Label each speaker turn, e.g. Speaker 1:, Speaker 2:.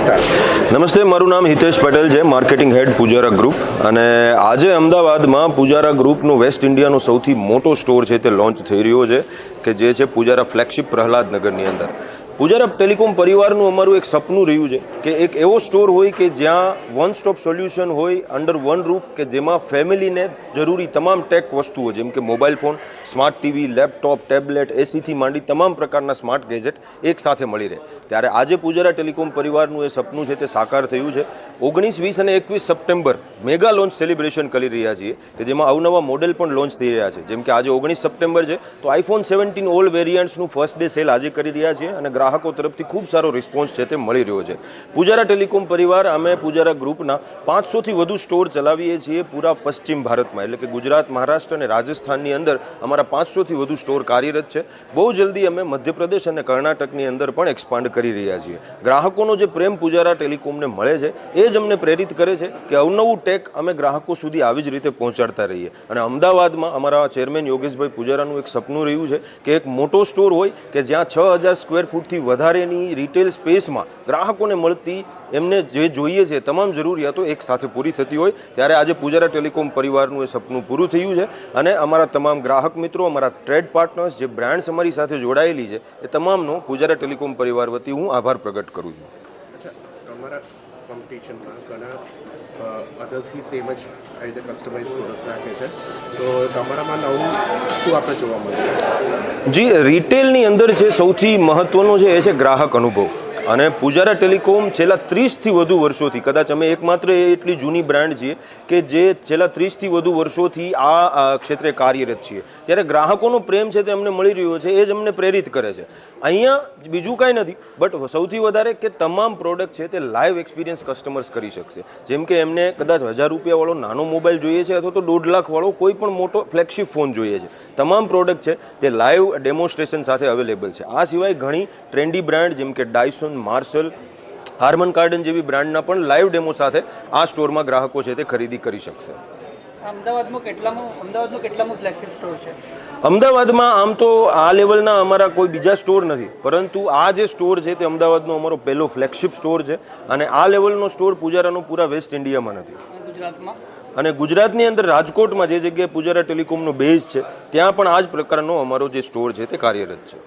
Speaker 1: નમસ્કાર.
Speaker 2: નમસ્તે, મારું નામ હિતેશ પટેલ છે, માર્કેટિંગ હેડ પૂજારા ગ્રુપ. અને આજે અમદાવાદમાં પૂજારા ગ્રુપનું વેસ્ટ ઇન્ડિયાનો સૌથી મોટો સ્ટોર છે તે લોન્ચ થઈ રહ્યો છે, કે જે છે પૂજારા ફ્લેગશિપ પ્રહલાદનગરની અંદર. પૂજારા ટેલિકોમ પરિવારનું અમારું એક સપનું રહ્યું છે કે એક એવો સ્ટોર હોય કે જ્યાં વન સ્ટોપ સોલ્યુશન હોય અંડર વન રૂફ, કે જેમાં ફેમિલીને જરૂરી તમામ ટેક વસ્તુઓ જેમ કે mobile phone, smart TV, laptop, tablet, એસીથી માંડી તમામ પ્રકારના સ્માર્ટ ગેજેટ એક સાથે મળી રહે. ત્યારે આજે પૂજારા ટેલિકોમ પરિવારનું એ સપનું છે તે સાકાર થયું છે. 19, 20 અને 21 સપ્ટેમ્બર મેગા લોન્ચ સેલિબ્રેશન કરી રહ્યા છીએ, કે જેમાં અવનવા મોડેલ પણ લોન્ચ થઈ રહ્યા છે. જેમ કે આજે 19 સપ્ટેમ્બર છે તો આઈફોન 17 ઓલ વેરિયન્ટ્સનું ફર્સ્ટ ડે સેલ આજે કરી રહ્યા છીએ અને ગ્રાહકો તરફથી ખૂબ સારો રિસ્પોન્સ છે તે મળી રહ્યો છે. પૂજારા ટેલિકોમ પરિવાર, અમે પૂજારા ગ્રુપના 500થી વધુ સ્ટોર ચલાવીએ છીએ પૂરા પશ્ચિમ ભારતમાં, એટલે કે ગુજરાત, મહારાષ્ટ્ર અને રાજસ્થાનની અંદર અમારા 500થી વધુ સ્ટોર કાર્યરત છે. બહુ જલ્દી અમે મધ્યપ્રદેશ અને કર્ણાટકની અંદર પણ એક્સપાન્ડ કરી રહ્યા છીએ. ગ્રાહકોનો જે પ્રેમ પૂજારા ટેલિકોમને મળે છે એ જ અમને પ્રેરિત કરે છે કે અવનવું ટેક અમે ગ્રાહકો સુધી આવી જ રીતે પહોંચાડતા રહીએ. અને અમદાવાદમાં અમારા ચેરમેન યોગેશભાઈ પૂજારાનું એક સપનું રહ્યું છે કે એક મોટો સ્ટોર હોય કે જ્યાં 6000 સ્ક્વેર ફૂટથી વધારેની રિટેલ સ્પેસમાં ગ્રાહકોને મળતી એમને જે જોઈએ છે તમામ જરૂરિયાતો એક સાથે પૂરી થતી હોય. ત્યારે આજે પૂજારા ટેલિકોમ પરિવારનું એ સપનું પૂરું થયું છે અને અમારા તમામ ગ્રાહક મિત્રો, અમારા ટ્રેડ પાર્ટનર્સ, જે બ્રાન્ડ્સ અમારી સાથે જોડાયેલી છે એ તમામનો પૂજારા ટેલિકોમ પરિવાર વતી હું આભાર પ્રગટ કરું છું.
Speaker 1: તમારા કોમ્પિટિશનમાં ઘણા અધર્સ બી સેમ જ આ રીતે કસ્ટમાઇઝ પ્રોડક્ટ્સ રાખે છે, તો તમારામાં નવું શું આપણે જોવા મળે?
Speaker 2: જી, રિટેલની અંદર જે સૌથી મહત્ત્વનો છે એ છે ગ્રાહક અનુભવ. અને પૂજારા ટેલિકોમ છેલ્લા 30થી વધુ વર્ષોથી, કદાચ અમે એકમાત્ર એટલી જૂની બ્રાન્ડ છીએ કે જે છેલ્લા 30થી વધુ વર્ષોથી આ ક્ષેત્રે કાર્યરત છીએ. ત્યારે ગ્રાહકોનો પ્રેમ છે તે અમને મળી રહ્યો છે, એ જ અમને પ્રેરિત કરે છે. અહીંયા બીજું કાંઈ નથી, બટ સૌથી વધારે કે તમામ પ્રોડક્ટ છે તે લાઈવ એક્સપિરિયન્સ કસ્ટમર્સ કરી શકશે. જેમ કે એમને કદાચ 1000 રૂપિયાવાળો નાનો મોબાઈલ જોઈએ છે અથવા તો 1.5 લાખવાળો કોઈ પણ મોટો ફ્લેગશિપ ફોન જોઈએ છે, તમામ પ્રોડક્ટ છે તે લાઈવ ડેમોન્સ્ટ્રેશન સાથે અવેલેબલ છે. આ સિવાય ઘણી ટ્રેન્ડી બ્રાન્ડ જેમ કે ડાયસોન, માર્શલ, હાર્મન કાર્ડન જેવી બ્રાન્ડના પણ લાઈવ ડેમો સાથે આ સ્ટોરમાં ગ્રાહકો છે તે ખરીદી કરી શકશે.
Speaker 3: અમદાવાદમાં કેટલામું ફ્લેગશિપ સ્ટોર છે?
Speaker 2: અમદાવાદમાં આમ તો આ લેવલના અમારા કોઈ બીજા સ્ટોર નથી, પરંતુ આ જે સ્ટોર છે તે અમદાવાદનો અમારો પહેલો ફ્લેગશિપ સ્ટોર છે. અને આ લેવલનો સ્ટોર પૂજારાનો પૂરા વેસ્ટ ઇન્ડિયામાં નથી.
Speaker 3: ગુજરાતમાં
Speaker 2: અને ગુજરાતની અંદર રાજકોટમાં જે જગ્યાએ પૂજારા ટેલિકોમનો બેઝ છે ત્યાં પણ આ જ પ્રકારનો અમારો જે સ્ટોર છે તે કાર્યરત છે.